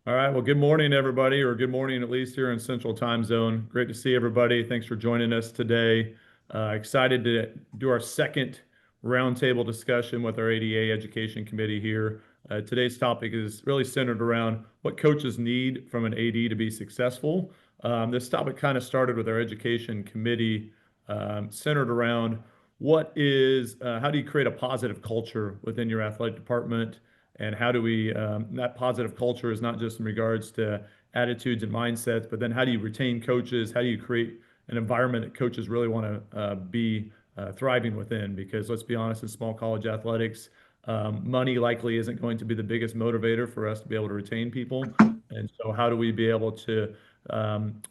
All right. Well, good morning, everybody, or good morning at least here in Central Time Zone. Great to see everybody. Thanks for joining us today. Excited to do our second roundtable discussion with our ADA Education Committee here. Today's topic is really centered around what coaches need from an AD to be successful. This topic kind of started with our Education Committee, centered around how do you create a positive culture within your athletic department? And how do we, that positive culture is not just in regards to attitudes and mindsets, but then how do you retain coaches? How do you create an environment that coaches really want to be thriving within? Because let's be honest, in small college athletics, money likely isn't going to be the biggest motivator for us to be able to retain people. And so, how do we be able to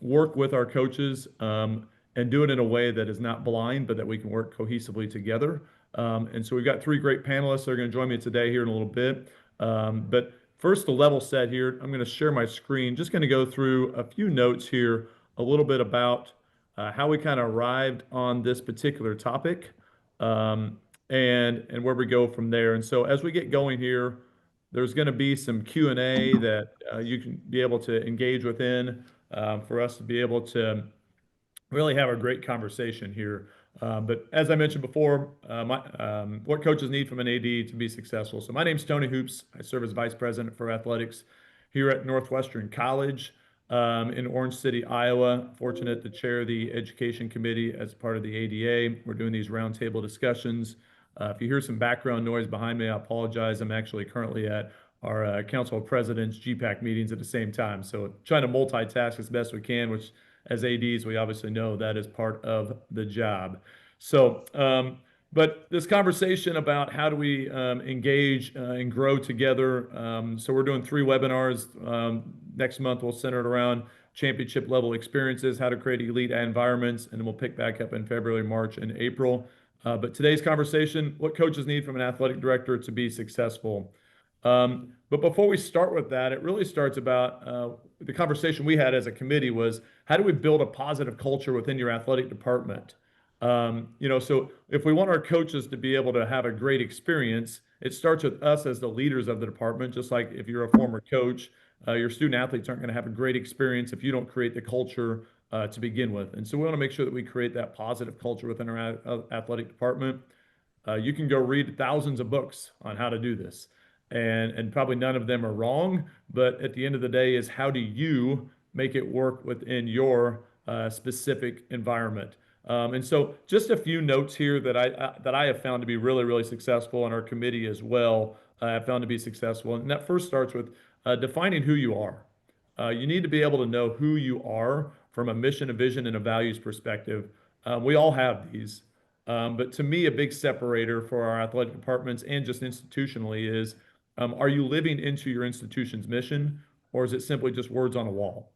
work with our coaches and do it in a way that is not blind, but that we can work cohesively together? And so we've got three great panelists that are going to join me today here in a little bit. But first, the level set here, I'm going to share my screen. Just going to go through a few notes here, a little bit about how we kind of arrived on this particular topic, and where we go from there. And so as we get going here, there's going to be some Q&A that you can be able to engage within, for us to be able to really have a great conversation here. But as I mentioned before, what coaches need from an AD to be successful. So my name's Tony Hoops. I serve as Vice President for Athletics here at Northwestern College, in Orange City, Iowa. Fortunate to chair the Education Committee as part of the ADA. We're doing these roundtable discussions. If you hear some background noise behind me, I apologize. I'm actually currently at our Council of Presidents GPAC meetings at the same time. So trying to multitask as best we can, which as ADs, we obviously know that is part of the job. So, but this conversation about how do we engage and grow together. So we're doing three webinars. Next month, we'll center it around championship level experiences, how to create elite environments, and then we'll pick back up in February, March, and April. But today's conversation, what coaches need from an athletic director to be successful. But before we start with that, it really starts about the conversation we had as a committee was how do we build a positive culture within your athletic department? So if we want our coaches to be able to have a great experience, it starts with us as the leaders of the department. Just like if you're a former coach, your student athletes aren't going to have a great experience if you don't create the culture to begin with. And so we want to make sure that we create that positive culture within our athletic department. You can go read thousands of books on how to do this, and probably none of them are wrong. But at the end of the day, is how do you make it work within your specific environment? And so, just a few notes here that I have found to be really, really successful, and our committee as well have found to be successful. And that first starts with defining who you are. You need to be able to know who you are from a mission, a vision, and a values perspective. We all have these. But to me, a big separator for our athletic departments and just institutionally is, are you living into your institution's mission, or is it simply just words on a wall?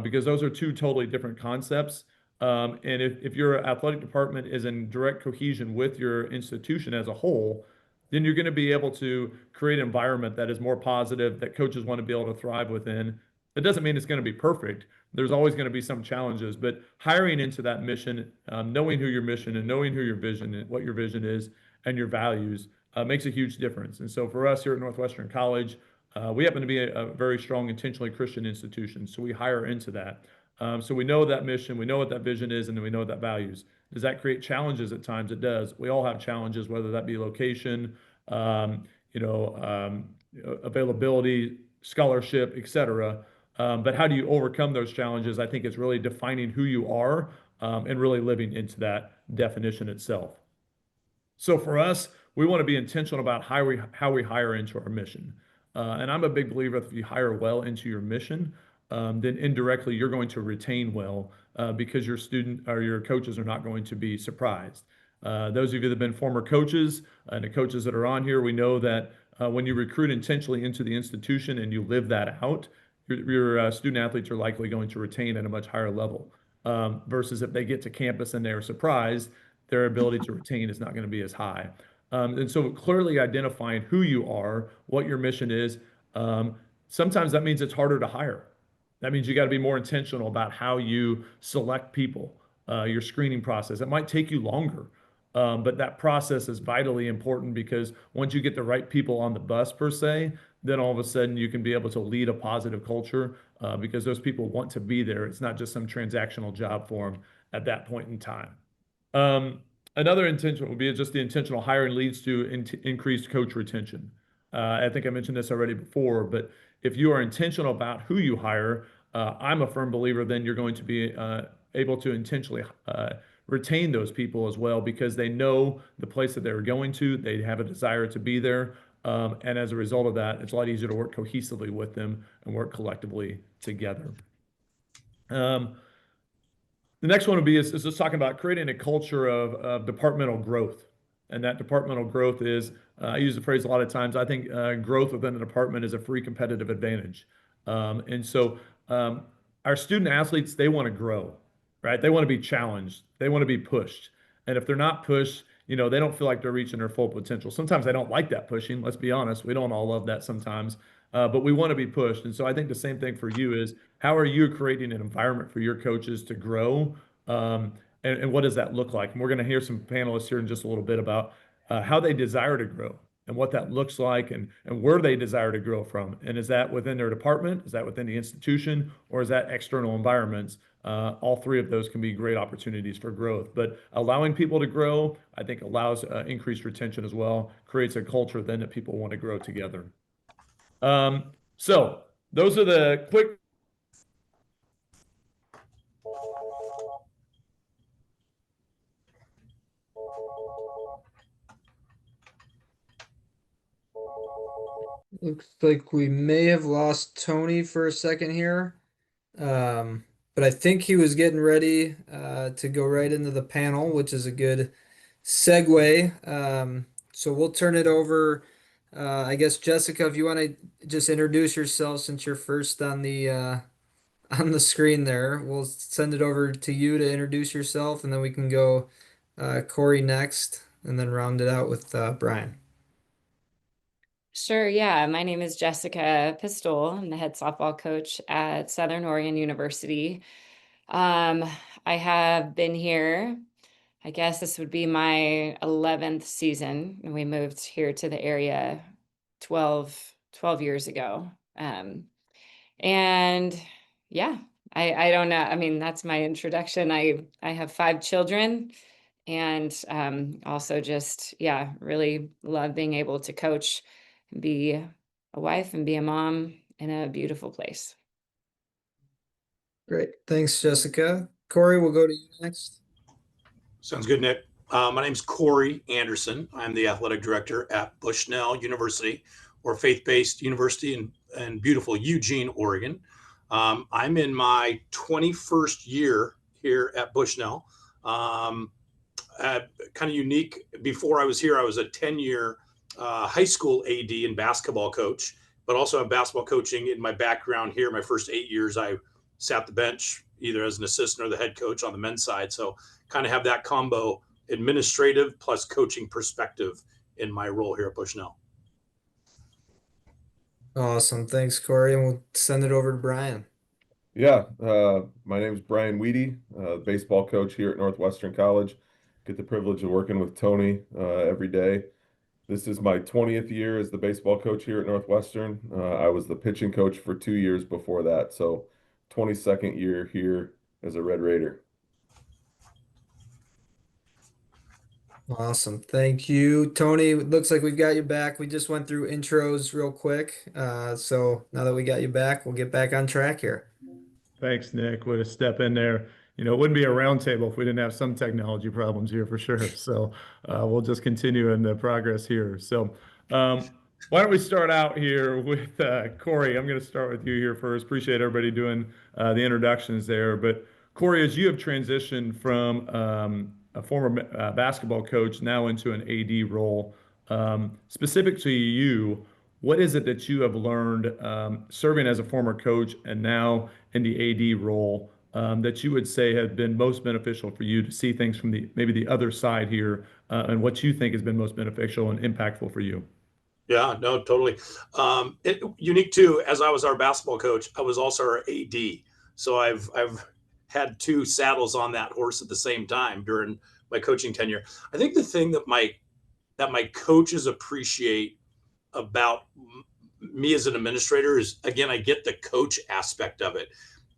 Because those are two totally different concepts. And if your athletic department is in direct cohesion with your institution as a whole, then you're going to be able to create an environment that is more positive, that coaches want to be able to thrive within. It doesn't mean it's going to be perfect. There's always going to be some challenges, but hiring into that mission, knowing who your mission and knowing who your vision and what your vision is and your values makes a huge difference. And so for us here at Northwestern College, we happen to be a very strong, intentionally Christian institution. So we hire into that. So we know that mission, we know what that vision is, and then we know what that values. Does that create challenges at times? It does. We all have challenges, whether that be location, availability, scholarship, et cetera. But how do you overcome those challenges? I think it's really defining who you are, and really living into that definition itself. So for us, we want to be intentional about how we hire into our mission. And I'm a big believer that if you hire well into your mission, then indirectly you're going to retain well, because your student or your coaches are not going to be surprised. Those of you that have been former coaches and the coaches that are on here, we know that when you recruit intentionally into the institution and you live that out, your student athletes are likely going to retain at a much higher level, versus if they get to campus and they're surprised, their ability to retain is not going to be as high. And so clearly identifying who you are, what your mission is, sometimes that means it's harder to hire. That means you got to be more intentional about how you select people, your screening process. It might take you longer, but that process is vitally important, because once you get the right people on the bus, per se, then all of a sudden you can be able to lead a positive culture because those people want to be there. It's not just some transactional job for them at that point in time. Um, Another intention would be just the intentional hiring leads to increased coach retention. I think I mentioned this already before, but if you are intentional about who you hire, I'm a firm believer then you're going to be able to intentionally retain those people as well because they know the place that they're going to, they have a desire to be there. And as a result of that, it's a lot easier to work cohesively with them and work collectively together. Um, the next one would be is just talking about creating a culture of departmental growth. And that departmental growth is, I use the phrase a lot of times, I think growth within a department is a free competitive advantage. And so our student athletes, they want to grow, right? They want to be challenged. They want to be pushed. And if they're not pushed, they don't feel like they're reaching their full potential. Sometimes they don't like that pushing. Let's be honest. We don't all love that sometimes, but we want to be pushed. And so I think the same thing for you is how are you creating an environment for your coaches to grow? Um, and what does that look like? And we're going to hear some panelists here in just a little bit about how they desire to grow and what that looks like and where they desire to grow from. And is that within their department? Is that within the institution? Or is that external environments? All three of those can be great opportunities for growth. But allowing people to grow, I think, allows increased retention as well, creates a culture then that people want to grow together. So those are the quick. Looks like we may have lost Tony for a second here. But I think he was getting ready to go right into the panel, which is a good segue. So we'll turn it over. I guess Jessica, if you want to just introduce yourself since you're first on the screen there, we'll send it over to you to introduce yourself, and then we can go Corey next, and then round it out with Brian. Sure, yeah. My name is Jessica Pistol. I'm the head softball coach at Southern Oregon University. I have been here, I guess this would be my 11th season, and we moved here to the area 12 years ago. And yeah, I don't know. I mean, that's my introduction. I have 5 children and also just, yeah, really love being able to coach, be a wife and be a mom in a beautiful place. Great. Thanks, Jessica. Corey, we'll go to you next. Sounds good, Nick. My name's Corey Anderson. I'm the athletic director at Bushnell University, or faith-based university in beautiful Eugene, Oregon. I'm in my 21st year here at Bushnell. Kind of unique. Before I was here, I was a 10-year high school AD and basketball coach, but also have basketball coaching in my background here. My first 8 years, I sat the bench either as an assistant or the head coach on the men's side. So kind of have that combo administrative plus coaching perspective in my role here at Bushnell. Awesome. Thanks, Corey. And we'll send it over to Brian. Yeah, my name is Brian Weedy, baseball coach here at Northwestern College. Get the privilege of working with Tony every day. This is my 20th year as the baseball coach here at Northwestern. I was the pitching coach for 2 years before that, so 22nd year here as a Red Raider. Awesome. Thank you, Tony. It looks like we've got you back. We just went through intros real quick. So now that we got you back, we'll get back on track here. Thanks, Nick. Way to step in there. It wouldn't be a roundtable if we didn't have some technology problems here for sure. So we'll just continue in the progress here. So why don't we start out here with Corey? I'm going to start with you here first. Appreciate everybody doing the introductions there. But Corey, as you have transitioned from a former basketball coach now into an AD role, specific to you, what is it that you have learned serving as a former coach and now in the AD role that you would say have been most beneficial for you to see things from maybe the other side here and what you think has been most beneficial and impactful for you? Yeah, no, totally. Unique too, as I was our basketball coach, I was also our AD. So I've had 2 saddles on that horse at the same time during my coaching tenure. I think the thing that my coaches appreciate about me as an administrator is, again, I get the coach aspect of it,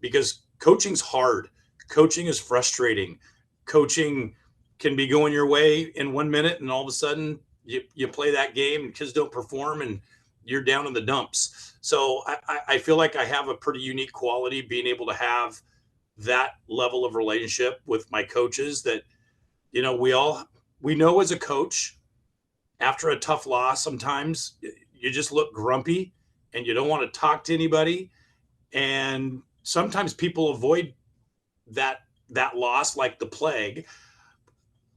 because coaching's hard. Coaching is frustrating. Coaching can be going your way in 1 minute, and all of a sudden you play that game and kids don't perform and you're down in the dumps. So I feel like I have a pretty unique quality, being able to have that level of relationship with my coaches, that, you know, we know as a coach, after a tough loss, sometimes you just look grumpy and you don't want to talk to anybody. And sometimes people avoid that loss like the plague.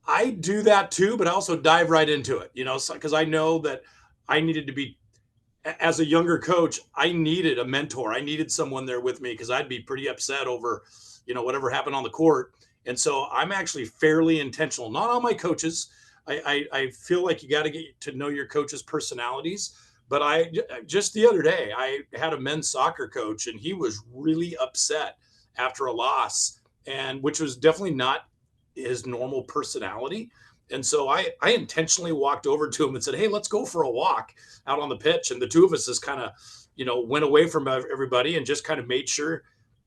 I do that too, but I also dive right into it, you know, because I know that I needed to be, as a younger coach, I needed a mentor. I needed someone there with me, because I'd be pretty upset over, you know, whatever happened on the court. And so I'm actually fairly intentional, not all my coaches. I feel like you got to get to know your coaches' personalities. But just the other day, I had a men's soccer coach, and he was really upset after a loss, and which was definitely not his normal personality. And so I intentionally walked over to him and said, "Hey, let's go for a walk out on the pitch." And the two of us just kind of, you know, went away from everybody and just kind of made sure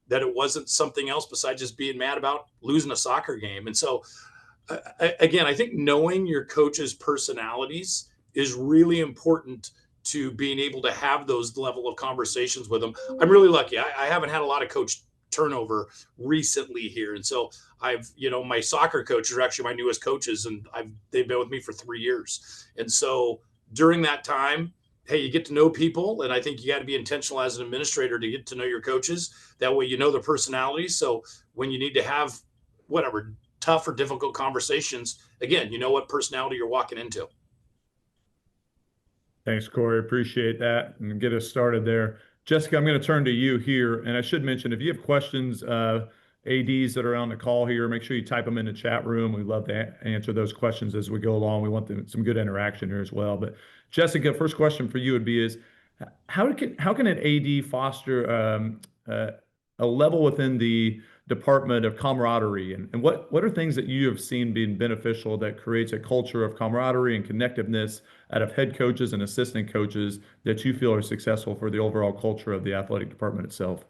that it wasn't something else besides just being mad about losing a soccer game. And so, again, I think knowing your coach's personalities is really important to being able to have those level of conversations with them. I'm really lucky. I haven't had a lot of coach turnover recently here. And so you know, my soccer coaches are actually my newest coaches, and they've been with me for 3 years. And so during that time, hey, you get to know people. And I think you got to be intentional as an administrator to get to know your coaches. That way, you know their personalities. So when you need to have whatever tough or difficult conversations, again, you know what personality you're walking into. Thanks, Corey. Appreciate that, and get us started there. Jessica, I'm going to turn to you here, and I should mention, if you have questions, ADs that are on the call here, make sure you type them in the chat room. We'd love to answer those questions as we go along. We want some good interaction here as well. But Jessica, first question for you would be is, how can an AD foster a level within the department of camaraderie, and what are things that you have seen being beneficial that creates a culture of camaraderie and connectiveness out of head coaches and assistant coaches that you feel are successful for the overall culture of the athletic department itself?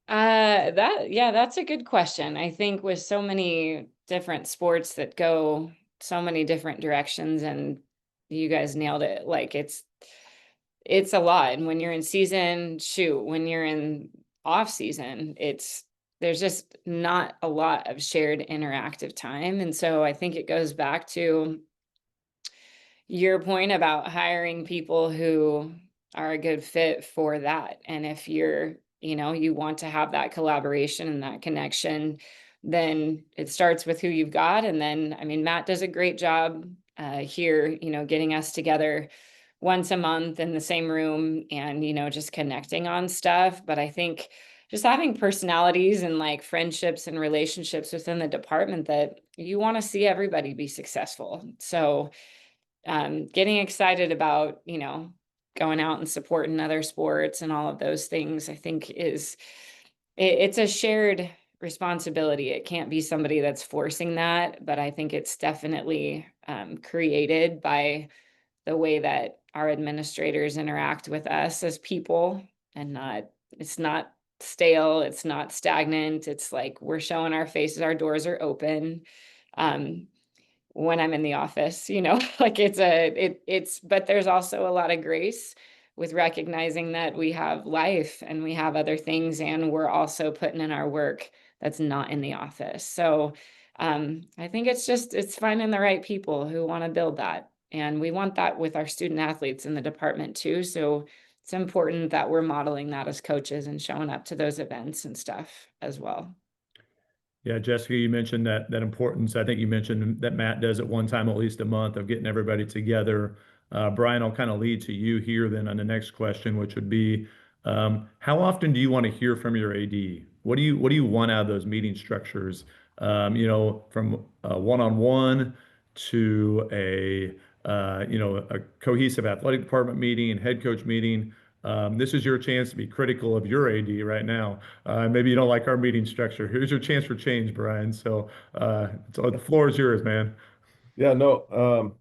That's a good question. I think with so many different sports that go so many different directions, and you guys nailed it. Like it's a lot. And when you're in season, shoot, when you're in off season, there's just not a lot of shared interactive time. And so I think it goes back to your point about hiring people who are a good fit for that. And if you want to have that collaboration and that connection, then it starts with who you've got. And then, I mean, Matt does a great job here, getting us together once a month in the same room and, just connecting on stuff. But I think just having personalities and like friendships and relationships within the department, that you want to see everybody be successful. So getting excited about, going out and supporting other sports and all of those things, I think it's a shared responsibility. It can't be somebody that's forcing that, but I think it's definitely created by the way that our administrators interact with us as people, and it's not stale, it's not stagnant. It's like we're showing our faces, our doors are open. When I'm in the office, like but there's also a lot of grace with recognizing that we have life and we have other things, and we're also putting in our work that's not in the office. So I think it's finding the right people who want to build that. And we want that with our student athletes in the department too. So it's important that we're modeling that as coaches and showing up to those events and stuff as well. Yeah, Jessica, you mentioned that importance. I think you mentioned that Matt does it one time at least a month of getting everybody together. Brian, I'll kind of lead to you here then on the next question, which would be, how often do you want to hear from your AD? What do you want out of those meeting structures? From a one-on-one to a cohesive athletic department meeting, head coach meeting. This is your chance to be critical of your AD right now. Maybe you don't like our meeting structure. Here's your chance for change, Brian. So the floor is yours, man. Yeah, no.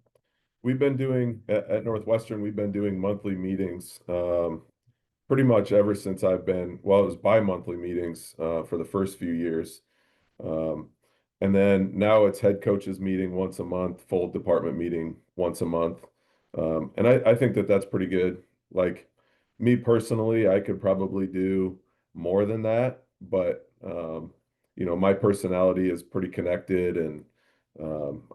we've been doing at Northwestern, we've been doing monthly meetings pretty much ever since I've been, well, it was bi-monthly meetings for the first few years. Um, and then now it's head coaches meeting once a month, full department meeting once a month. And I think that that's pretty good. Like me personally, I could probably do more than that, but my personality is pretty connected and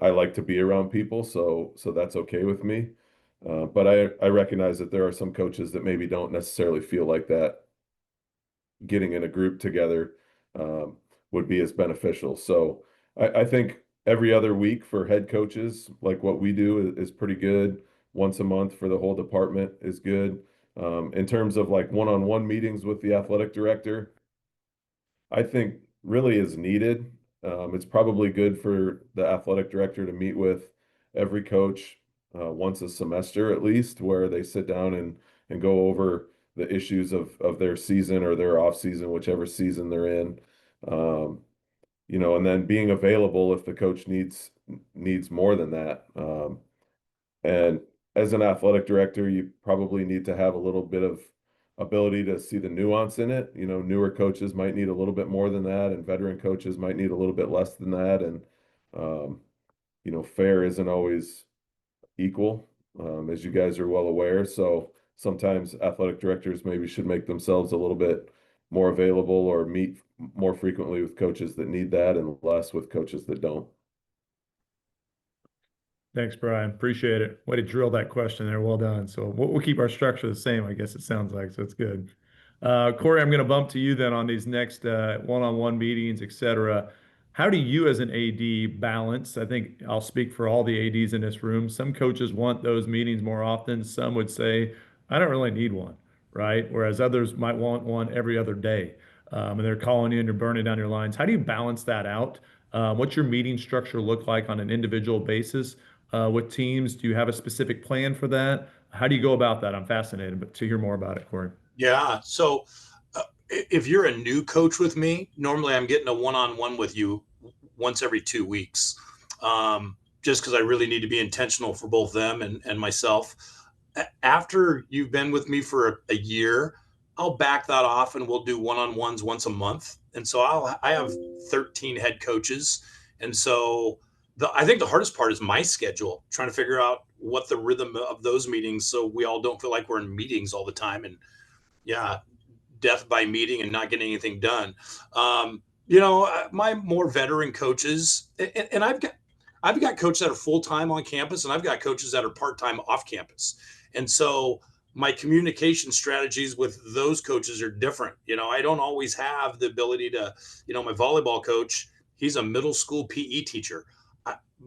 I like to be around people, so that's okay with me. But I recognize that there are some coaches that maybe don't necessarily feel like that getting in a group together um, would be as beneficial. So I think every other week for head coaches, like what we do, is pretty good. Once a month for the whole department is good. In terms of like one-on-one meetings with the athletic director, I think really is needed. It's probably good for the athletic director to meet with every coach once a semester at least, where they sit down and go over the issues of their season or their off season, whichever season they're in. Um, and then being available if the coach needs more than that. And as an athletic director, you probably need to have a little bit of ability to see the nuance in it. Newer coaches might need a little bit more than that, and veteran coaches might need a little bit less than that. And um, fair isn't always equal, as you guys are well aware. So sometimes athletic directors maybe should make themselves a little bit more available or meet more frequently with coaches that need that and less with coaches that don't. Thanks, Brian. Appreciate it. Way to drill that question there. Well done. So we'll keep our structure the same, I guess it sounds like. So it's good. Corey, I'm going to bump to you then on these next one-on-one meetings, et cetera. How do you as an AD balance? I think I'll speak for all the ADs in this room. Some coaches want those meetings more often. Some would say, I don't really need one, right? Whereas others might want one every other day. And they're calling you and you're burning down your lines. How do you balance that out? What's your meeting structure look like on an individual basis? With teams? Do you have a specific plan for that? How do you go about that? I'm fascinated, but to hear more about it, Corey. Yeah. So if you're a new coach with me, normally I'm getting a one-on-one with you once every 2 weeks, just because I really need to be intentional for both them and myself. After you've been with me for a year, I'll back that off and we'll do one-on-ones once a month. And so I have 13 head coaches. And so I think the hardest part is my schedule, trying to figure out what the rhythm of those meetings, so we all don't feel like we're in meetings all the time. And yeah, death by meeting and not getting anything done. My more veteran coaches, and I've got coaches that are full time on campus, and I've got coaches that are part time off campus, and so my communication strategies with those coaches are different. I don't always have the ability to, my volleyball coach, he's a middle school PE teacher.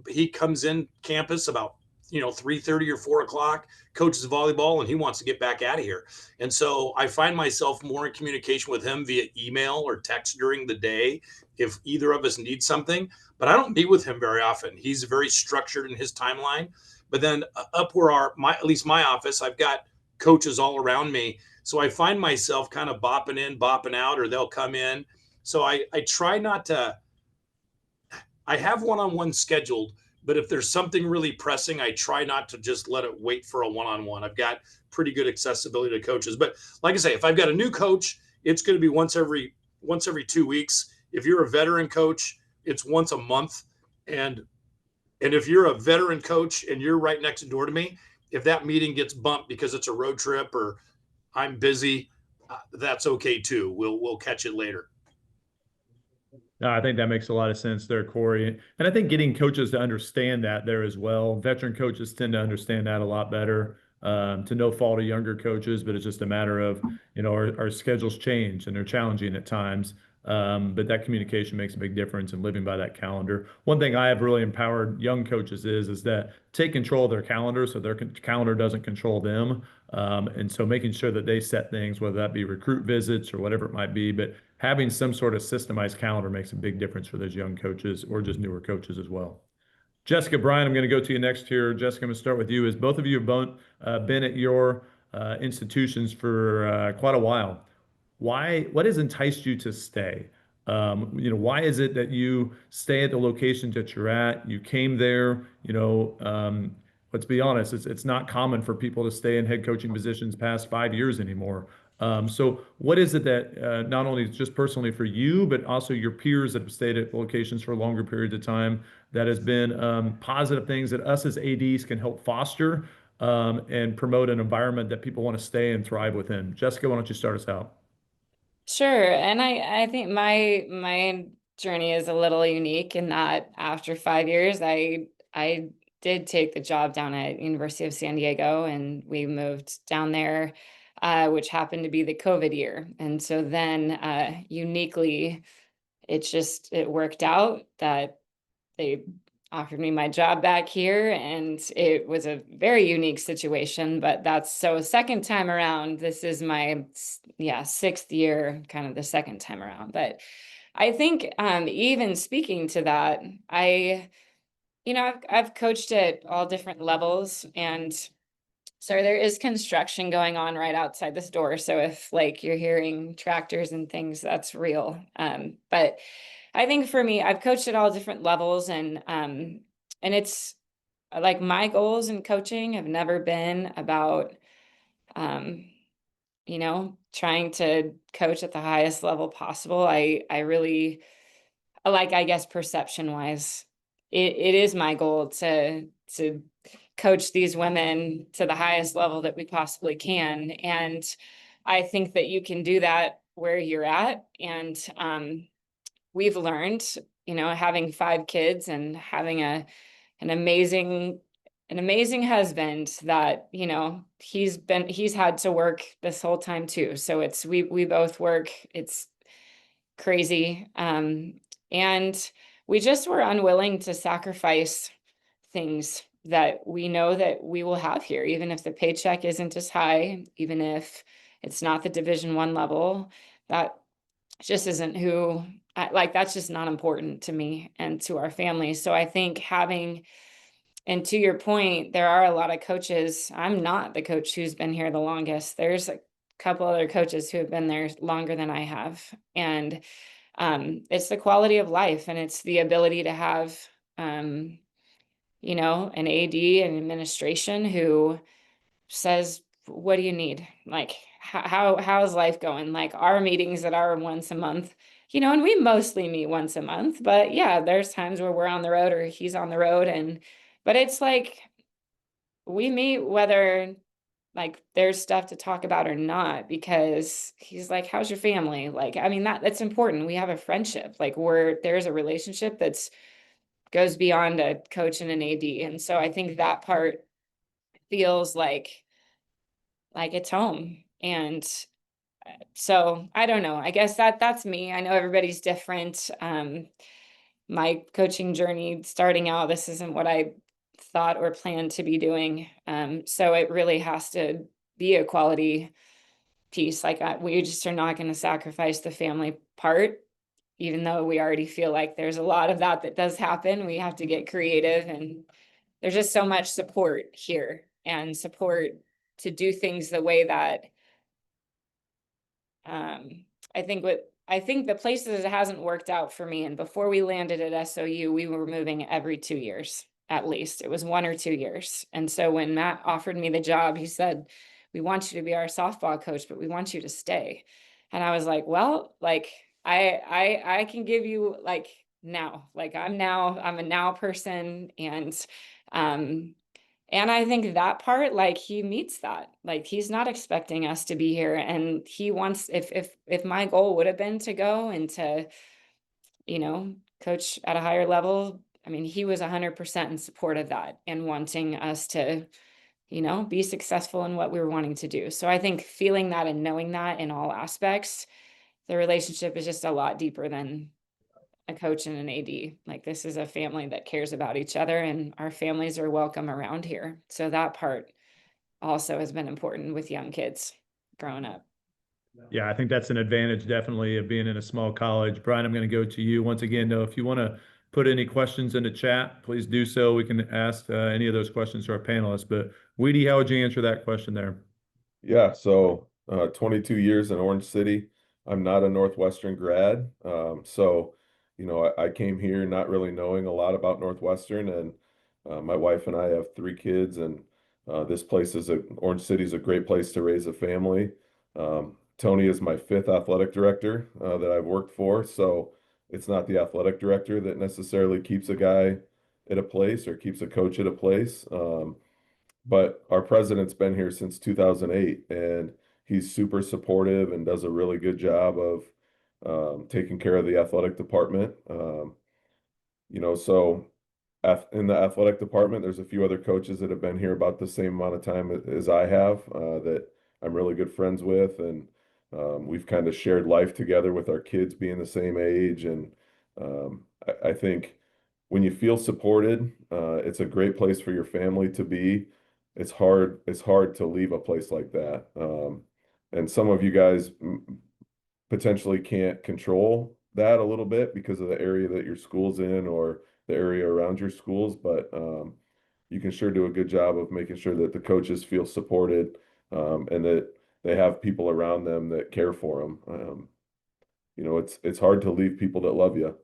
He comes in campus about 3:30 or 4 o'clock, coaches volleyball, and he wants to get back out of here. And so I find myself more in communication with him via email or text during the day if either of us need something. But I don't meet with him very often. He's very structured in his timeline. But then up where at least my office, I've got coaches all around me. So I find myself kind of bopping in, bopping out, or they'll come in. So I try not to. I have one-on-one scheduled, but if there's something really pressing, I try not to just let it wait for a one-on-one. I've got pretty good accessibility to coaches. But like I say, if I've got a new coach, it's going to be once every 2 weeks. If you're a veteran coach, it's once a month. And if you're a veteran coach and you're right next door to me, if that meeting gets bumped because it's a road trip or I'm busy, that's okay too. We'll catch it later. No, I think that makes a lot of sense there, Corey. And I think getting coaches to understand that there as well. Veteran coaches tend to understand that a lot better, to no fault of younger coaches, but it's just a matter of, our schedules change and they're challenging at times. But that communication makes a big difference in living by that calendar. One thing I have really empowered young coaches is that take control of their calendar so their calendar doesn't control them. And so making sure that they set things, whether that be recruit visits or whatever it might be, but having some sort of systemized calendar makes a big difference for those young coaches or just newer coaches as well. Jessica, Brian, I'm going to go to you next here. Jessica, I'm going to start with you. As both of you have been at your institutions for quite a while, what has enticed you to stay? Why is it that you stay at the locations that you're at? You came there, let's be honest, it's not common for people to stay in head coaching positions past 5 years anymore. So what is it that not only just personally for you, but also your peers that have stayed at locations for longer periods of time that has been positive things that us as ADs can help foster and promote an environment that people want to stay and thrive within? Jessica, why don't you start us out? Sure. And I think my journey is a little unique in that after 5 years, I did take the job down at University of San Diego, and we moved down there, which happened to be the COVID year. And so then uniquely, it worked out that they offered me my job back here, and it was a very unique situation. But that's so second time around, this is my sixth year, kind of the second time around. But I think even speaking to that, I've coached at all different levels, and so there is construction going on right outside this door. So if like you're hearing tractors and things, that's real. But I think for me, I've coached at all different levels, and it's like my goals in coaching have never been about um trying to coach at the highest level possible. I really like, I guess, perception wise, it is my goal to coach these women to the highest level that we possibly can. And I think that you can do that where you're at. And we've learned, having 5 kids and having an amazing husband that, he's had to work this whole time too. So we both work. It's crazy. And we just were unwilling to sacrifice things that we know that we will have here, even if the paycheck isn't as high, even if it's not the Division I level. That just isn't who that's just not important to me and to our family. So I think and to your point, there are a lot of coaches. I'm not the coach who's been here the longest. There's a couple other coaches who have been there longer than I have. And it's the quality of life, and it's the ability to have, an AD and administration who says, what do you need? Like, how's life going? Like our meetings that are once a month, and we mostly meet once a month, but yeah, there's times where we're on the road or he's on the road. But it's like, we meet whether like there's stuff to talk about or not, because he's like, how's your family? Like, I mean, that's important. We have a friendship, like there's a relationship goes beyond a coach and an AD. And so I think that part feels like it's home. And so I don't know, I guess that's me. I know everybody's different. My coaching journey starting out, this isn't what I thought or planned to be doing. So it really has to be a quality piece. Like we just are not going to sacrifice the family part, even though we already feel like there's a lot of that does happen. We have to get creative, and there's just so much support here, and support to do things the way that I think the places it hasn't worked out for me. And before we landed at SOU, we were moving every 2 years, at least. It was 1 or 2 years. And so when Matt offered me the job, he said, we want you to be our softball coach, but we want you to stay. And I was like, well, like I can give you like now, like I'm a now person. And I think that part, like he meets that, like he's not expecting us to be here. And he wants, if my goal would have been to go and to, coach at a higher level, I mean, he was 100% in support of that and wanting us to, be successful in what we were wanting to do. So I think feeling that and knowing that in all aspects, the relationship is just a lot deeper than a coach and an AD. Like this is a family that cares about each other, and our families are welcome around here. So that part also has been important with young kids growing up. Yeah, I think that's an advantage definitely of being in a small college. Brian, I'm going to go to you once again. Though, if you want to put any questions in the chat, please do so. We can ask any of those questions to our panelists. But Weedy, how would you answer that question there? Yeah, so 22 years in Orange City. I'm not a Northwestern grad. So, I came here not really knowing a lot about Northwestern, and My wife and I have 3 kids, and Orange City is a great place to raise a family. Tony is my 5th athletic director that I've worked for, so it's not the athletic director that necessarily keeps a guy at a place or keeps a coach at a place. But our president's been here since 2008, and he's super supportive and does a really good job of taking care of the athletic department. So in the athletic department, there's a few other coaches that have been here about the same amount of time as I have that I'm really good friends with, and we've kind of shared life together with our kids being the same age. And I think when you feel supported, it's a great place for your family to be. It's hard to leave a place like that. And some of you guys potentially can't control that a little bit because of the area that your school's in or the area around your schools, but you can sure do a good job of making sure that the coaches feel supported, and that they have people around them that care for them. It's hard to leave people that love you.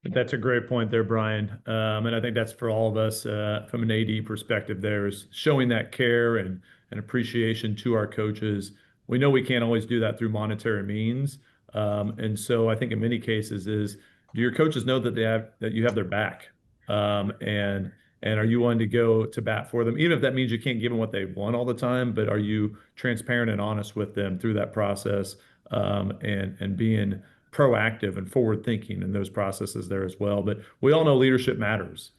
That's a great point there, Brian. And I think that's for all of us from an AD perspective, there is showing that care and appreciation to our coaches. We know we can't always do that through monetary means. And so I think in many cases do your coaches know that you have their back? And are you willing to go to bat for them? Even if that means you can't give them what they want all the time, but are you transparent and honest with them through that process, and being proactive and forward thinking in those processes there as well. But we all know leadership matters,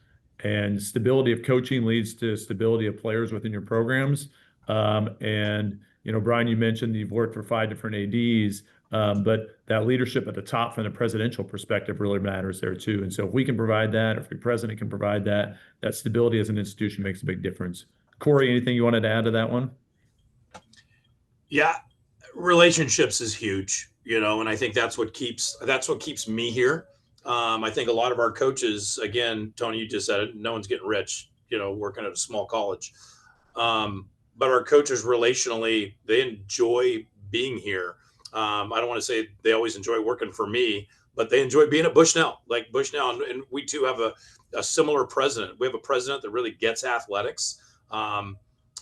and stability of coaching leads to stability of players within your programs. And Brian, you mentioned you've worked for 5 different ADs, but that leadership at the top from the presidential perspective really matters there too. And so if we can provide that, if your president can provide that, that stability as an institution makes a big difference. Corey, anything you wanted to add to that one? Yeah, relationships is huge, and I think that's what keeps me here. I think a lot of our coaches, again, Tony, you just said it, no one's getting rich, working at a small college. But our coaches relationally, they enjoy being here. I don't want to say they always enjoy working for me, but they enjoy being at Bushnell, like Bushnell. And we too have a similar president. We have a president that really gets athletics.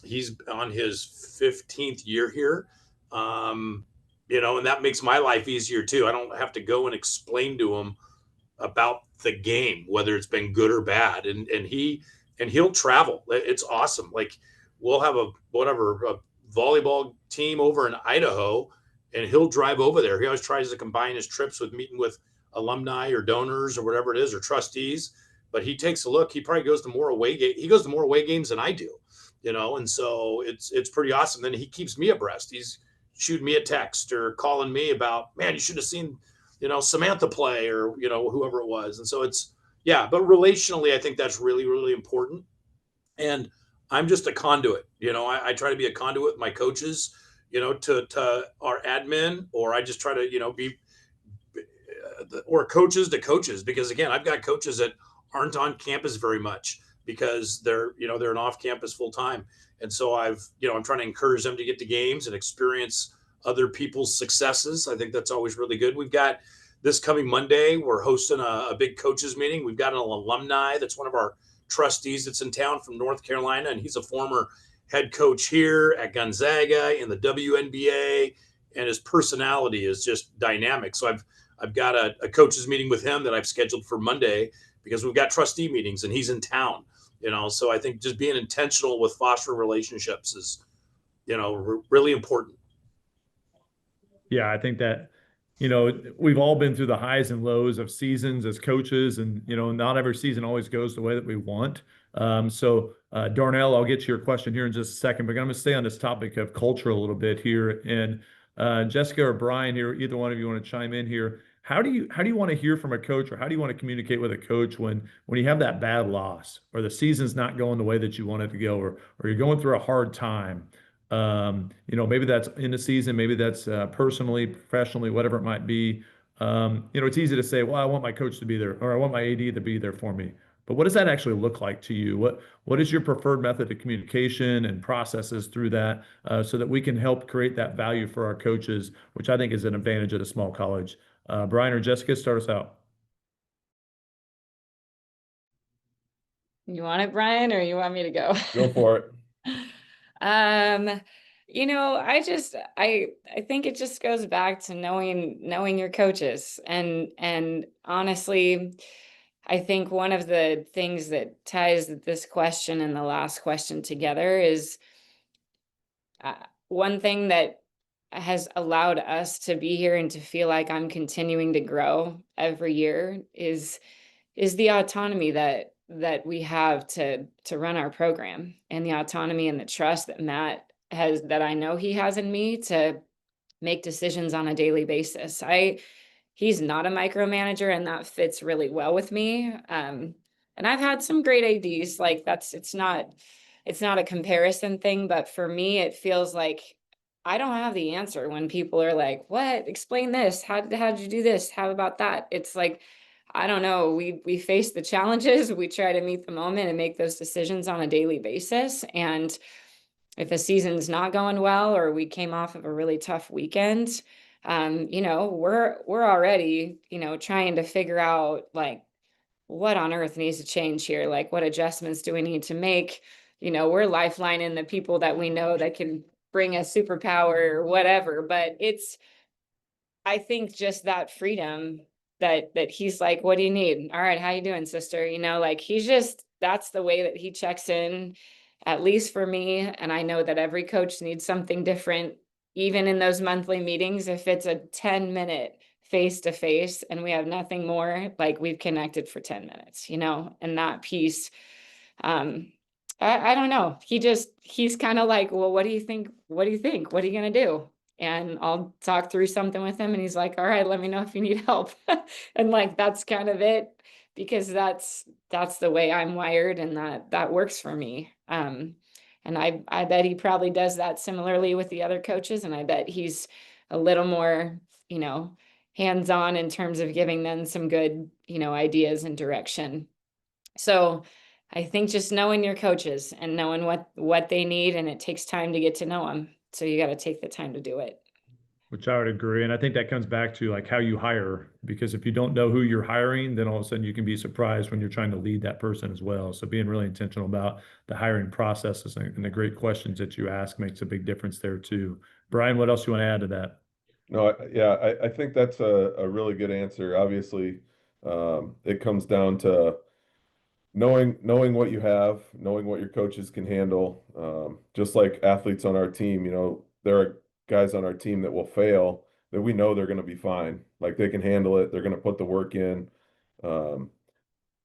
He's on his 15th year here. And that makes my life easier too. I don't have to go and explain to him about the game, whether it's been good or bad. And he'll travel. It's awesome. Like we'll have a volleyball team over in Idaho, and he'll drive over there. He always tries to combine his trips with meeting with alumni or donors or whatever it is, or trustees. But he takes a look. He probably goes to more away games. He goes to more away games than I do, and so it's pretty awesome. Then he keeps me abreast. He's shooting me a text or calling me about, man, you should have seen, Samantha play, or, whoever it was. And so but relationally, I think that's really, really important. And I'm just a conduit. I try to be a conduit with my coaches, to our admin, or I just try to, be, or coaches to coaches, because again, I've got coaches that aren't on campus very much because they're an off campus full time. And so I'm trying to encourage them to get to games and experience other people's successes. I think that's always really good. We've got this coming Monday, we're hosting a big coaches meeting. We've got an alumni that's one of our trustees that's in town from North Carolina, and he's a former head coach here at Gonzaga in the WNBA, and his personality is just dynamic. So I've got a coaches meeting with him that I've scheduled for Monday because we've got trustee meetings and he's in town. So I think just being intentional with fostering relationships is, really important. Yeah, I think that, we've all been through the highs and lows of seasons as coaches, and, not every season always goes the way that we want. Darnell, I'll get to your question here in just a second, but I'm going to stay on this topic of culture a little bit here. And Jessica or Brian here, either one of you want to chime in here. How do you want to hear from a coach, or how do you want to communicate with a coach when you have that bad loss, or the season's not going the way that you want it to go, or you're going through a hard time? Maybe that's in the season, maybe that's personally, professionally, whatever it might be. It's easy to say, well, I want my coach to be there, or I want my AD to be there for me. But what does that actually look like to you? What is your preferred method of communication and processes through that, so that we can help create that value for our coaches, which I think is an advantage at a small college? Brian or Jessica, start us out. You want it, Brian, or you want me to go? Go for it. I think it just goes back to knowing your coaches, and honestly, I think one of the things that ties this question and the last question together is one thing that has allowed us to be here and to feel like I'm continuing to grow every year is the autonomy that we have to run our program, and the autonomy and the trust that Matt has, that I know he has in me to make decisions on a daily basis. He's not a micromanager, and that fits really well with me. And I've had some great ADs, like it's not a comparison thing, but for me, it feels like I don't have the answer when people are like, what, explain this. How'd you do this? How about that? It's like, I don't know. We face the challenges. We try to meet the moment and make those decisions on a daily basis. And if a season's not going well, or we came off of a really tough weekend, we're already, trying to figure out like what on earth needs to change here? Like, what adjustments do we need to make? We're lifelining the people that we know that can bring a superpower or whatever. But I think just that freedom that he's like, what do you need? All right, how you doing, sister? Like that's the way that he checks in, at least for me. And I know that every coach needs something different, even in those monthly meetings. If it's a 10-minute face to face and we have nothing more, like we've connected for 10 minutes, and that piece, I don't know. He's kind of like, well, what do you think? What do you think? What are you going to do? And I'll talk through something with him, and he's like, all right, let me know if you need help. And like, that's kind of it, because that's the way I'm wired, and that works for me. And I bet he probably does that similarly with the other coaches. And I bet he's a little more, hands-on in terms of giving them some good, ideas and direction. So I think just knowing your coaches and knowing what they need, and it takes time to get to know them. So you got to take the time to do it. Which I would agree. And I think that comes back to like how you hire, because if you don't know who you're hiring, then all of a sudden you can be surprised when you're trying to lead that person as well. So being really intentional about the hiring processes and the great questions that you ask makes a big difference there too. Brian, what else you want to add to that? No, I think that's a really good answer. Obviously, it comes down to knowing what you have, knowing what your coaches can handle. Just like athletes on our team, there are guys on our team that will fail that we know they're going to be fine. Like they can handle it. They're going to put the work in.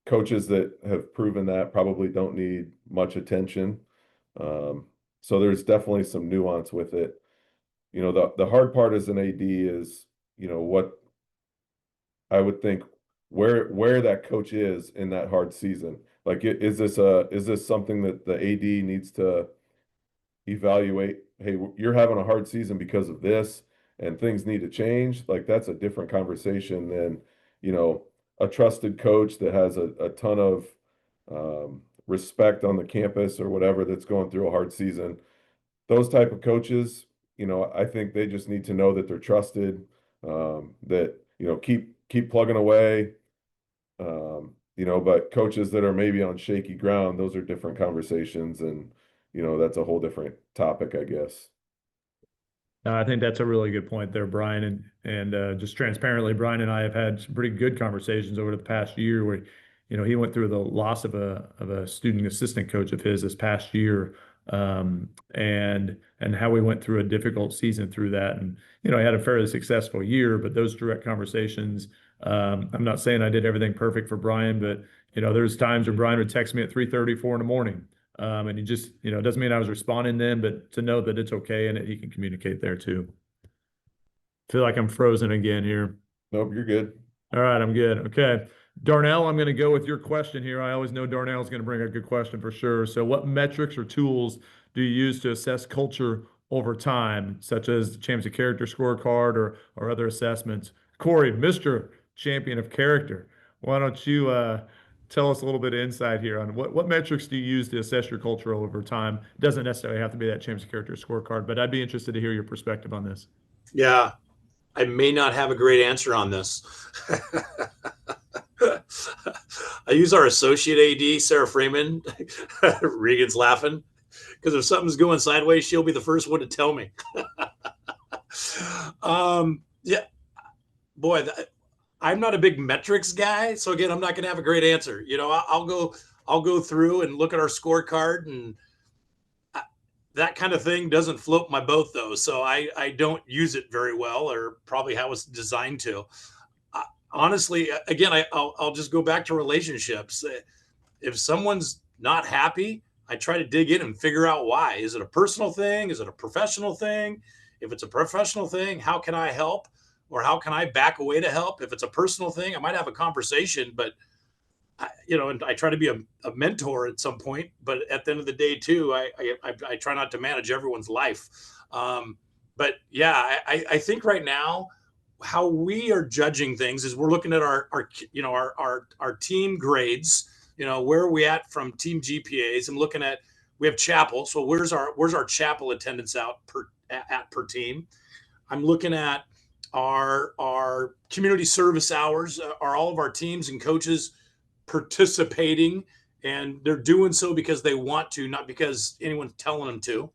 Coaches that have proven that probably don't need much attention. So there's definitely some nuance with it. The hard part as an AD is, what I would think where that coach is in that hard season. Like, is this something that the AD needs to evaluate? Hey, you're having a hard season because of this, and things need to change. Like, that's a different conversation than, a trusted coach that has a ton of respect on the campus or whatever, that's going through a hard season. Those type of coaches, I think they just need to know that they're trusted, that, keep plugging away. But coaches that are maybe on shaky ground, those are different conversations, and, that's a whole different topic, I guess. I think that's a really good point there, Brian. And just transparently, Brian and I have had some pretty good conversations over the past year where, he went through the loss of a student assistant coach of his this past year, and how we went through a difficult season through that. And, he had a fairly successful year, but those direct conversations, I'm not saying I did everything perfect for Brian, but, there's times where Brian would text me at 3:30, 4 in the morning. And he just, it doesn't mean I was responding then, but to know that it's okay and that he can communicate there too. Feel like I'm frozen again here. Nope, you're good. All right, I'm good. Okay. Darnell, I'm going to go with your question here. I always know Darnell's going to bring a good question for sure. So what metrics or tools do you use to assess culture over time, such as the Champions of Character scorecard or other assessments? Corey, Mr. Champion of Character, why don't you tell us a little bit of insight here on what metrics do you use to assess your culture over time? It doesn't necessarily have to be that Champions of Character scorecard, but I'd be interested to hear your perspective on this. Yeah, I may not have a great answer on this. I use our associate AD, Sarah Freeman. Regan's laughing because if something's going sideways, she'll be the first one to tell me. Yeah, boy, I'm not a big metrics guy, so again, I'm not going to have a great answer. I'll go through and look at our scorecard, and that kind of thing doesn't float my boat though. So I don't use it very well, or probably how it's designed to. Honestly, again, I'll just go back to relationships. If someone's not happy, I try to dig in and figure out why. Is it a personal thing? Is it a professional thing? If it's a professional thing, how can I help? Or how can I back away to help? If it's a personal thing, I might have a conversation, but and I try to be a mentor at some point, but at the end of the day too, I try not to manage everyone's life. But yeah, I think right now, how we are judging things is we're looking at our team grades, where are we at from team GPAs, and looking at, we have chapel. So where's our chapel attendance out per team? I'm looking at our community service hours. Are all of our teams and coaches participating, and they're doing so because they want to, not because anyone's telling them to,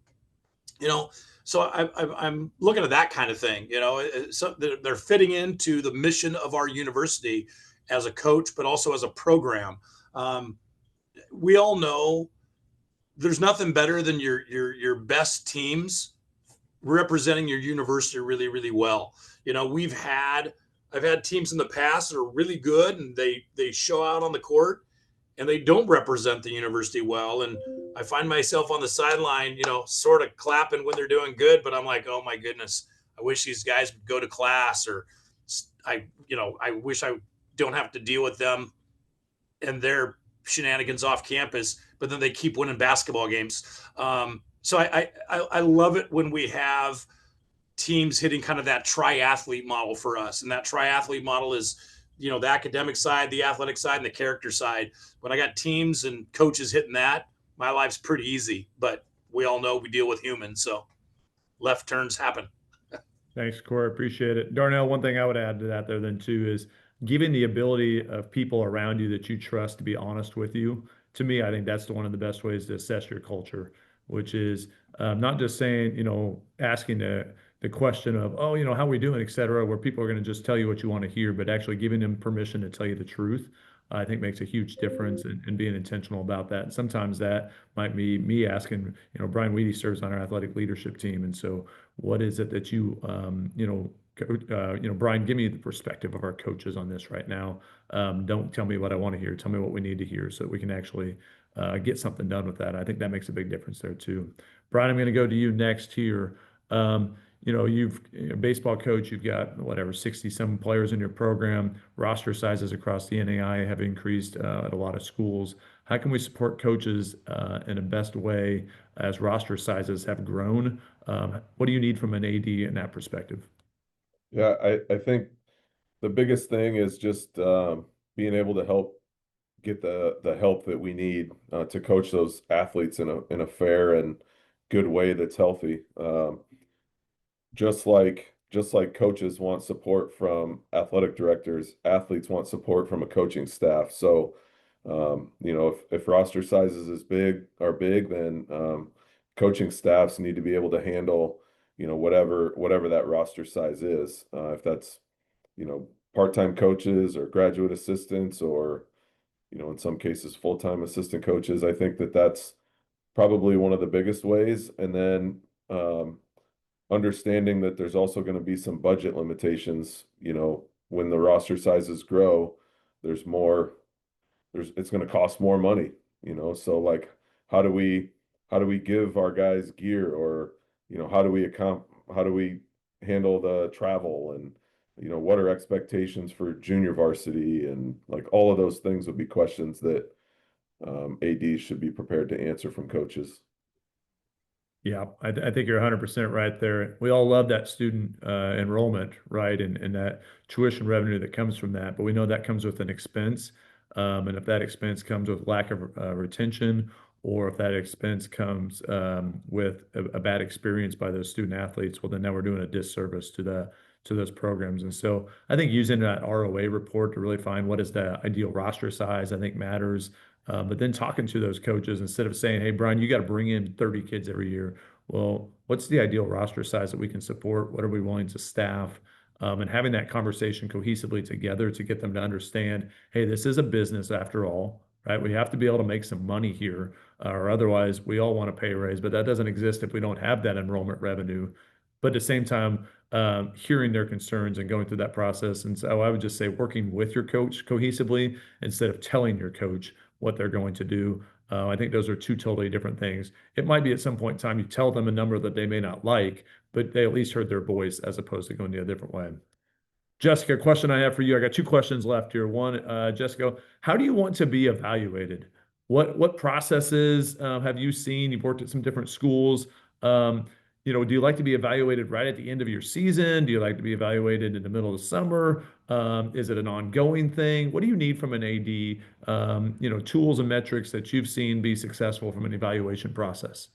so I'm looking at that kind of thing. So they're fitting into the mission of our university as a coach, but also as a program. We all know there's nothing better than your best teams representing your university really, really well. I've had teams in the past that are really good, and they show out on the court and they don't represent the university well. And I find myself on the sideline, sort of clapping when they're doing good, but I'm like, oh my goodness, I wish these guys would go to class, or I wish I don't have to deal with them and their shenanigans off campus, but then they keep winning basketball games. So I love it when we have teams hitting kind of that triathlete model for us. And that triathlete model is, the academic side, the athletic side, and the character side. When I got teams and coaches hitting that, my life's pretty easy. But we all know we deal with humans, so left turns happen. Thanks, Corey. Appreciate it. Darnell, one thing I would add to that there then too is giving the ability of people around you that you trust to be honest with you. To me, I think that's one of the best ways to assess your culture, which is not just saying, asking the question of, oh, how we doing, et cetera, where people are going to just tell you what you want to hear, but actually giving them permission to tell you the truth, I think makes a huge difference in being intentional about that. And sometimes that might be me asking, Brian Weedy serves on our athletic leadership team. And so what is it that Brian, give me the perspective of our coaches on this right now. Don't tell me what I want to hear. Tell me what we need to hear so that we can actually get something done with that. I think that makes a big difference there too. Brian, I'm going to go to you next here. You've baseball coach, you've got whatever 67 players in your program. Roster sizes across the NAIA have increased at a lot of schools. How can we support coaches in a best way as roster sizes have grown? What do you need from an AD in that perspective? Yeah, I think the biggest thing is just being able to help get the help that we need to coach those athletes in a fair and good way that's healthy. Just like coaches want support from athletic directors, athletes want support from a coaching staff. So, if roster sizes are big, then coaching staffs need to be able to handle, whatever that roster size is. If that's, part-time coaches or graduate assistants, or, in some cases, full-time assistant coaches. I think that's probably one of the biggest ways. And then, understanding that there's also going to be some budget limitations, when the roster sizes grow, it's going to cost more money, so like, how do we give our guys gear, or, how do we handle the travel, and, what are expectations for junior varsity, and like all of those things would be questions that ADs should be prepared to answer from coaches. Yeah, I think you're 100% right there. We all love that student enrollment, right? And that tuition revenue that comes from that. But we know that comes with an expense. And if that expense comes with lack of retention or if that expense comes with a bad experience by those student athletes, well, then now we're doing a disservice to those programs. And so I think using that ROA report to really find what is the ideal roster size, I think matters. But then talking to those coaches instead of saying, "Hey, Brian, you got to bring in 30 kids every year." Well, what's the ideal roster size that we can support? What are we willing to staff? And having that conversation cohesively together to get them to understand, hey, this is a business after all, right? We have to be able to make some money here, or otherwise we all want to pay a raise, but that doesn't exist if we don't have that enrollment revenue. But at the same time, hearing their concerns and going through that process. And so I would just say working with your coach cohesively instead of telling your coach what they're going to do. I think those are two totally different things. It might be at some point in time you tell them a number that they may not like, but they at least heard their voice as opposed to going the a different way. Jessica, a question I have for you. I got two questions left here. One, Jessica, how do you want to be evaluated? What processes have you seen? You've worked at some different schools. Do you like to be evaluated right at the end of your season? Do you like to be evaluated in the middle of the summer? Is it an ongoing thing? What do you need from an AD? Tools and metrics that you've seen be successful from an evaluation process.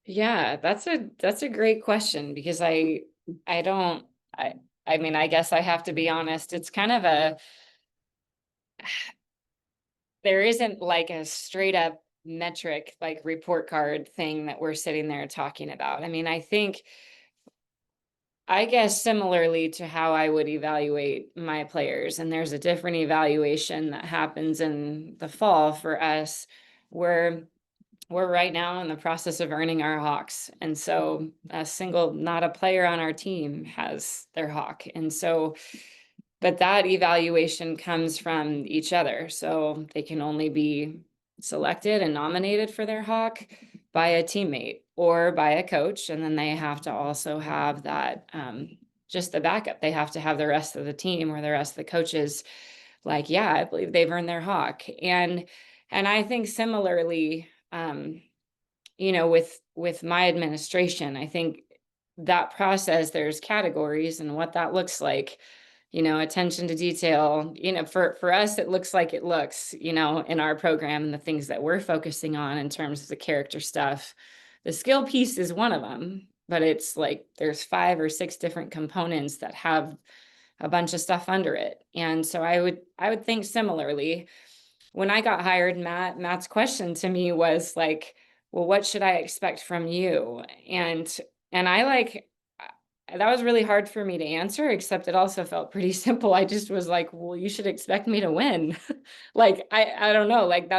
Yeah, that's a great question because I don't I mean, I guess I have to be honest. It's kind of there isn't like a straight up metric like report card thing that we're sitting there talking about. I mean, I guess similarly to how I would evaluate my players, and there's a different evaluation that happens in the fall for us where we're right now in the process of earning our Hawks. And so not a player on our team has their Hawk. And so, but that evaluation comes from each other. So they can only be selected and nominated for their Hawk by a teammate or by a coach. And then they have to also have that, just the backup. They have to have the rest of the team or the rest of the coaches like, yeah, I believe they've earned their Hawk. And I think similarly, with my administration, I think that process, there's categories and what that looks like, attention to detail, for us, it looks like it looks, in our program and the things that we're focusing on in terms of the character stuff. The skill piece is one of them, but it's like there's 5 or 6 different components that have a bunch of stuff under it. And so I would think similarly. When I got hired, Matt's question to me was like, well, what should I expect from you? And that was really hard for me to answer, except it also felt pretty simple. I just was like, well, you should expect me to win. Like, I don't know, like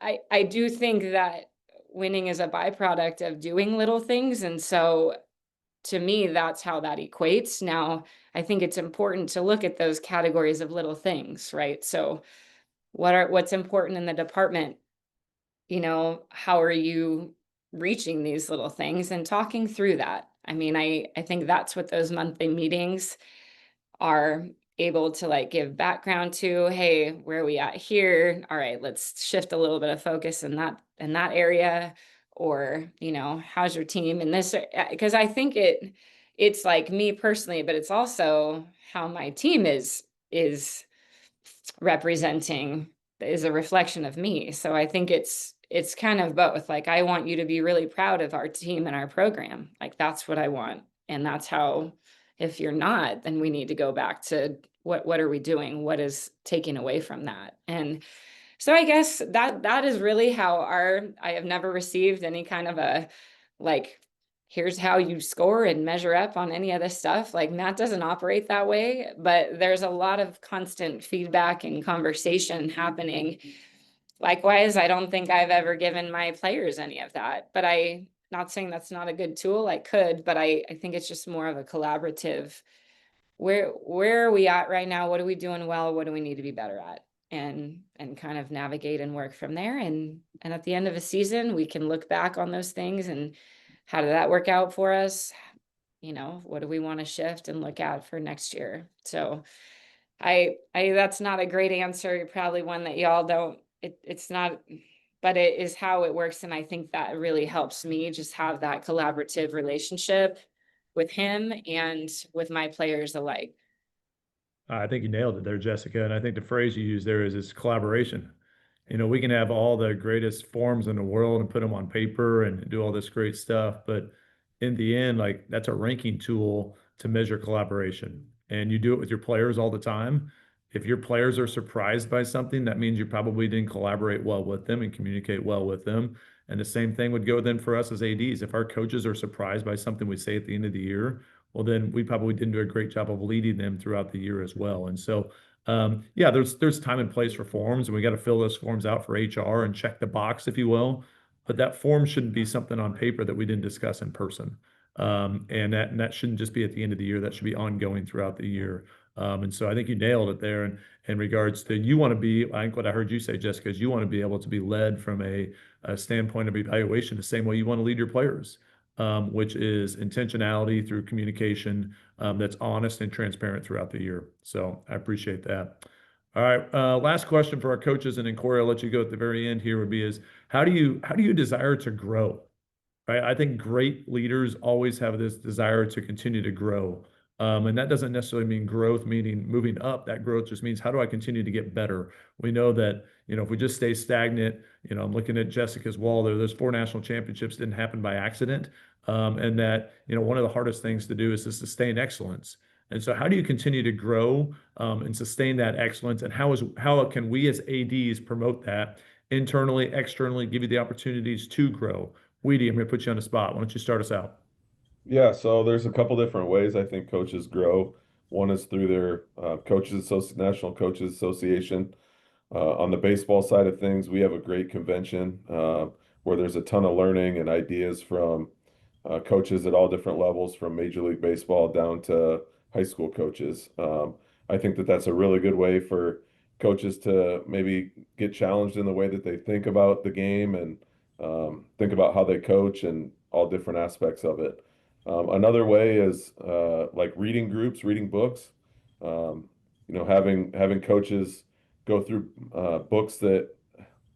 I do think that winning is a byproduct of doing little things. And so to me, that's how that equates. Now, I think it's important to look at those categories of little things, right? So what's important in the department? How are you reaching these little things and talking through that? I mean, I think that's what those monthly meetings are able to like give background to. Hey, where are we at here? All right, let's shift a little bit of focus in that area. Or, how's your team in this? Because I think it's like me personally, but it's also how my team is representing, is a reflection of me. So I think it's kind of both. Like, I want you to be really proud of our team and our program. Like, that's what I want. And that's how, if you're not, then we need to go back to what are we doing? What is taking away from that? And so I guess that is really how I have never received any kind of a, like, here's how you score and measure up on any of this stuff. Like, Matt doesn't operate that way, but there's a lot of constant feedback and conversation happening. Likewise, I don't think I've ever given my players any of that, but not saying that's not a good tool. I could, but I think it's just more of a collaborative. Where are we at right now? What are we doing well? What do we need to be better at? And kind of navigate and work from there. And at the end of a season, we can look back on those things and how did that work out for us? What do we want to shift and look at for next year? So I that's not a great answer. Probably one that y'all don't, it's not, but it is how it works. And I think that really helps me just have that collaborative relationship with him and with my players alike. I think you nailed it there, Jessica. And I think the phrase you used there is collaboration. we can have all the greatest forms in the world and put them on paper and do all this great stuff, but in the end, like that's a ranking tool to measure collaboration. And you do it with your players all the time. If your players are surprised by something, that means you probably didn't collaborate well with them and communicate well with them. And the same thing would go then for us as ADs. If our coaches are surprised by something we say at the end of the year, well, then we probably didn't do a great job of leading them throughout the year as well. And so, yeah, there's time and place for forms, and we got to fill those forms out for HR and check the box, if you will. But that form shouldn't be something on paper that we didn't discuss in person. And that shouldn't just be at the end of the year. That should be ongoing throughout the year. And so I think you nailed it there. And in regards to you want to be, I think what I heard you say, Jessica, is you want to be able to be led from a standpoint of evaluation the same way you want to lead your players, which is intentionality through communication that's honest and transparent throughout the year. So I appreciate that. All right, last question for our coaches, and then Corey, I'll let you go at the very end here. Would be is how do you desire to grow? Right? I think great leaders always have this desire to continue to grow. And that doesn't necessarily mean growth, meaning moving up. That growth just means how do I continue to get better? We know that, if we just stay stagnant, I'm looking at Jessica's wall there, those 4 national championships didn't happen by accident. And that, one of the hardest things to do is to sustain excellence. And so how do you continue to grow and sustain that excellence? And how can we as ADs promote that internally, externally, give you the opportunities to grow? Weedy, I'm going to put you on the spot. Why don't you start us out? Yeah, so there's a couple different ways I think coaches grow. One is through their National Coaches Association. On the baseball side of things, we have a great convention where there's a ton of learning and ideas from coaches at all different levels, from Major League Baseball down to high school coaches. I think that that's a really good way for coaches to maybe get challenged in the way that they think about the game and think about how they coach and all different aspects of it. Another way is like reading groups, reading books. Having coaches go through books that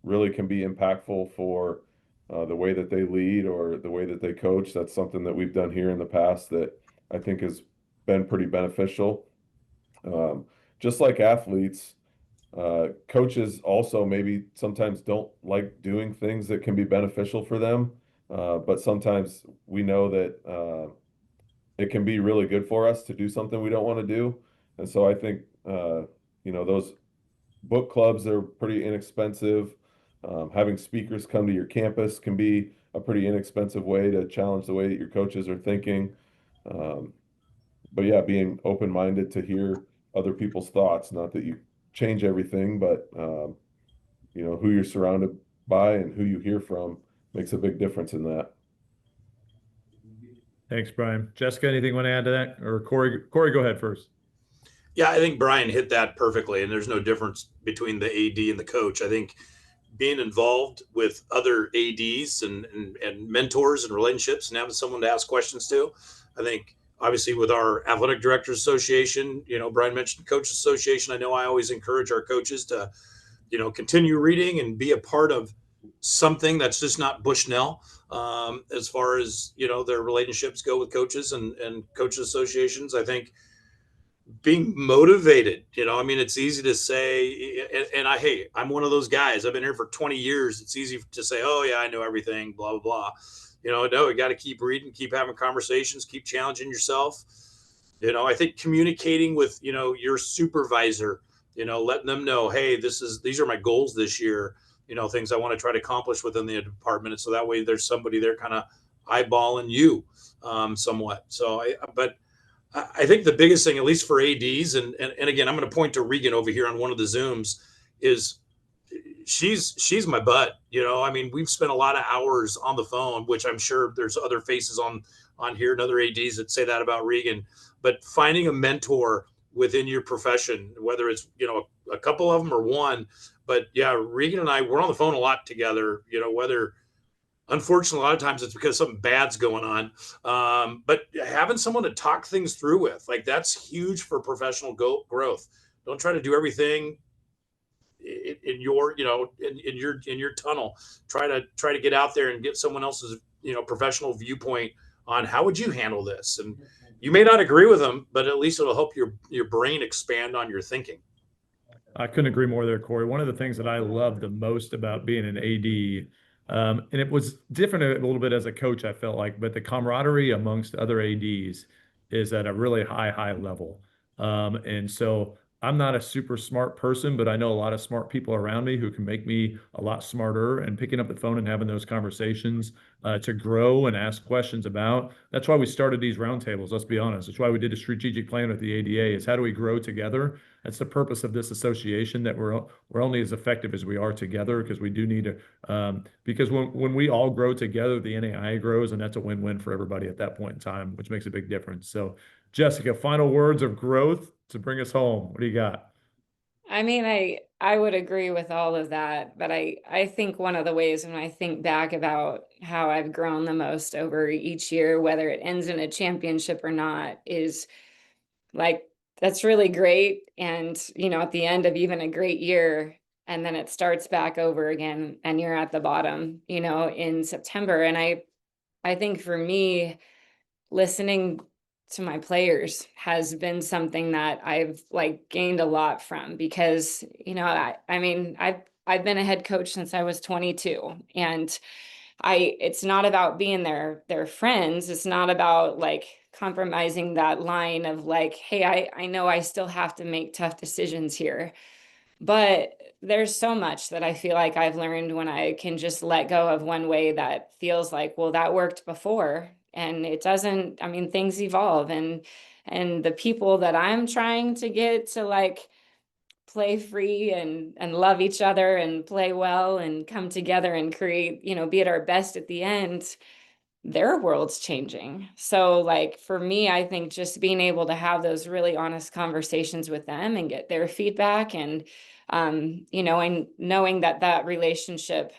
really can be impactful for the way that they lead or the way that they coach. That's something that we've done here in the past that I think has been pretty beneficial. Just like athletes, coaches also maybe sometimes don't like doing things that can be beneficial for them. But sometimes we know that it can be really good for us to do something we don't want to do. And so I think, those book clubs are pretty inexpensive. Having speakers come to your campus can be a pretty inexpensive way to challenge the way that your coaches are thinking. But yeah, being open-minded to hear other people's thoughts, not that you change everything, but who you're surrounded by and who you hear from makes a big difference in that. Thanks, Brian. Jessica, anything you want to add to that? Or Corey, go ahead first. Yeah, I think Brian hit that perfectly, and there's no difference between the AD and the coach. I think being involved with other ADs and mentors and relationships and having someone to ask questions to, I think obviously with our Athletic Directors Association, Brian mentioned Coaches Association. I know I always encourage our coaches to, continue reading and be a part of something that's just not Bushnell as far as, their relationships go with coaches and coaches associations. I think being motivated, it's easy to say, hey, I'm one of those guys. I've been here for 20 years. It's easy to say, oh yeah, I know everything, blah, blah, blah. No, you got to keep reading, keep having conversations, keep challenging yourself. I think communicating with, your supervisor, letting them know, hey, these are my goals this year, things I want to try to accomplish within the department. And so that way there's somebody there kind of eyeballing you somewhat. So I think the biggest thing, at least for ADs, and again, I'm going to point to Regan over here on one of the Zooms, is she's my butt. We've spent a lot of hours on the phone, which I'm sure there's other faces on here and other ADs that say that about Regan. But finding a mentor within your profession, whether it's a couple of them or one, but yeah, Regan and I, we're on the phone a lot together. Whether unfortunately, a lot of times it's because something bad's going on. But having someone to talk things through with, like, that's huge for professional growth. Don't try to do everything in your, in your tunnel. Try to get out there and get someone else's, professional viewpoint on how would you handle this. And you may not agree with them, but at least it'll help your brain expand on your thinking. I couldn't agree more there, Corey. One of the things that I love the most about being an AD, and it was different a little bit as a coach, I felt like, but the camaraderie amongst other ADs is at a really high level. And so I'm not a super smart person, but I know a lot of smart people around me who can make me a lot smarter, and picking up the phone and having those conversations to grow and ask questions about. That's why we started these roundtables. Let's be honest. That's why we did a strategic plan with the ADA, is how do we grow together? That's the purpose of this association, that we're only as effective as we are together, because we do need to, because when we all grow together, the NAIA grows, and that's a win-win for everybody at that point in time, which makes a big difference. So, Jessica, final words of growth to bring us home. What do you got? I mean, I would agree with all of that, but I think one of the ways when I think back about how I've grown the most over each year, whether it ends in a championship or not, is like, that's really great. And, at the end of even a great year, and then it starts back over again and you're at the bottom, in September. And I think for me, listening to my players has been something that I've like gained a lot from, because, I mean, I've been a head coach since I was 22, and it's not about being their friends. It's not about like compromising that line of like, hey, I know I still have to make tough decisions here. But there's so much that I feel like I've learned when I can just let go of one way that feels like, well, that worked before. And it doesn't, I mean, things evolve, and the people that I'm trying to get to like play free and love each other and play well and come together and create, be at our best at the end, their world's changing. So like for me, I think just being able to have those really honest conversations with them and get their feedback, and and knowing that that relationship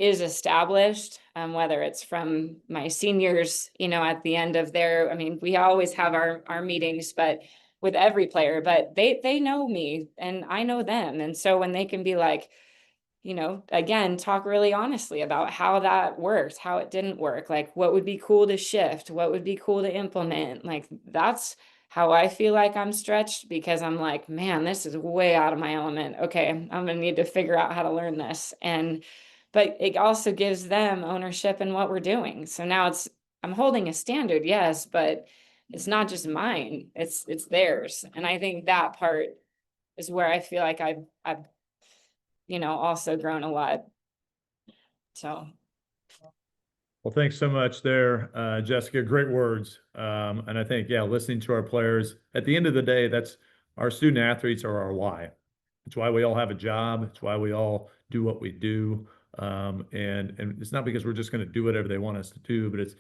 is established, whether it's from my seniors, at the end of I mean, we always have our meetings, but with every player, but they know me and I know them. And so when they can be like, again, talk really honestly about how that worked, how it didn't work, like what would be cool to shift, what would be cool to implement. Like that's how I feel like I'm stretched, because I'm like, man, this is way out of my element. Okay, I'm gonna need to figure out how to learn this. But it also gives them ownership in what we're doing. So now I'm holding a standard, yes, but it's not just mine, it's theirs. And I think that part is where I feel like I've also grown a lot. So Well, thanks so much there, Jessica. Great words. And I think, yeah, listening to our players, at the end of the day, that's our student athletes are our why. It's why we all have a job. It's why we all do what we do. And it's not because we're just going to do whatever they want us to do, but it's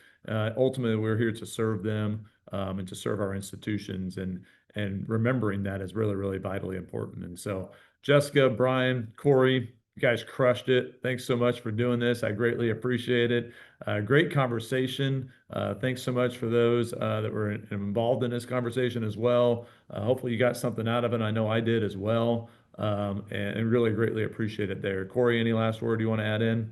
ultimately we're here to serve them, and to serve our institutions, and remembering that is really vitally important. And so, Jessica, Brian, Corey, you guys crushed it. Thanks so much for doing this. I greatly appreciate it. Great conversation. Thanks so much for those that were involved in this conversation as well. Hopefully you got something out of it. I know I did as well. And really greatly appreciate it there. Corey, any last word you want to add in?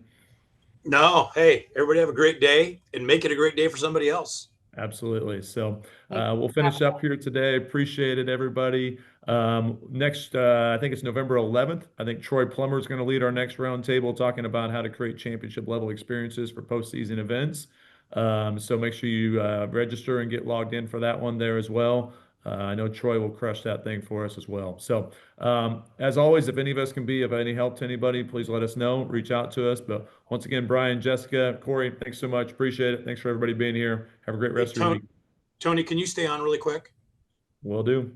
No, hey, everybody have a great day and make it a great day for somebody else. Absolutely. So we'll finish up here today. Appreciate it, everybody. Next, I think it's November 11th. I think Troy Plummer is going to lead our next roundtable, talking about how to create championship level experiences for postseason events. So make sure you register and get logged in for that one there as well. I know Troy will crush that thing for us as well. So as always, if any of us can be of any help to anybody, please let us know. Reach out to us. But once again, Brian, Jessica, Corey, thanks so much. Appreciate it. Thanks for everybody being here. Have a great rest of your week. Tony, can you stay on really quick? Will do.